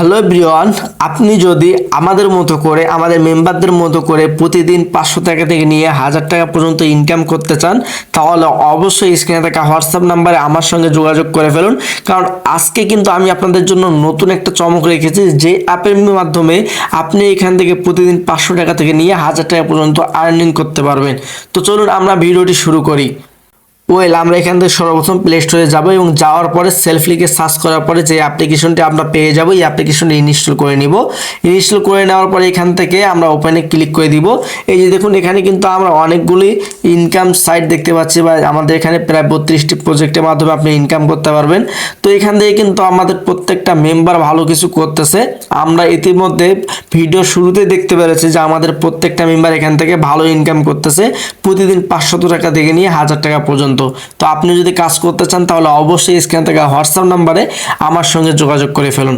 Hello everyone, আপনি যদি আমাদের মতো করে আমাদের মেম্বারদের মতো করে প্রতিদিন 500 টাকা থেকে নিয়ে 1000 টাকা পর্যন্ত ইনকাম করতে চান, তাহলে অবশ্যই স্ক্রিনে থাকা হোয়াটসঅ্যাপ নাম্বারে আমার সঙ্গে যোগাযোগ করে ফেলুন। কারণ আজকে কিন্তু আমি আপনাদের জন্য নতুন একটা চমক রেখেছি, যে অ্যাপের মাধ্যমে আপনি এখান থেকে প্রতিদিন 500 টাকা থেকে নিয়ে 1000 টাকা পর্যন্ত আর্নিং করতে পারবেন। তো চলুন আমরা ভিডিওটি শুরু করি। আমরা এখান থেকে সর্বপ্রথম প্লে স্টোরে যাব এবং যাওয়ার পরে সেলফ লিখে সার্চ করার পরে যে অ্যাপ্লিকেশনটি আমরা পেয়ে যাব, এই অ্যাপ্লিকেশনটি ইনস্টল করে নিব। ইনস্টল করে নেওয়ার পরে এখান থেকে আমরা ওপেনে ক্লিক করে দিব। এই যে দেখুন, এখানে কিন্তু আমরা অনেকগুলি ইনকাম সাইট দেখতে পাচ্ছি, বা আমাদের এখানে প্রায় 32টি প্রজেক্টের মাধ্যমে আপনি ইনকাম করতে পারবেন। তো এখান থেকে কিন্তু আমাদের প্রত্যেকটা মেম্বার ভালো কিছু করতেছে। আমরা ইতিমধ্যে ভিডিও শুরুতে দেখতে পেরেছি যে আমাদের প্রত্যেকটা মেম্বার এখান থেকে ভালো ইনকাম করতেছে, প্রতিদিন 500 টাকা থেকে নিয়ে 1000 টাকা পর্যন্ত। তো আপনি যদি কাজ করতে চান তাহলে অবশ্যই স্ক্রিনে থাকা হোয়াটসঅ্যাপ নাম্বারে আমার সঙ্গে যোগাযোগ করে ফেলুন।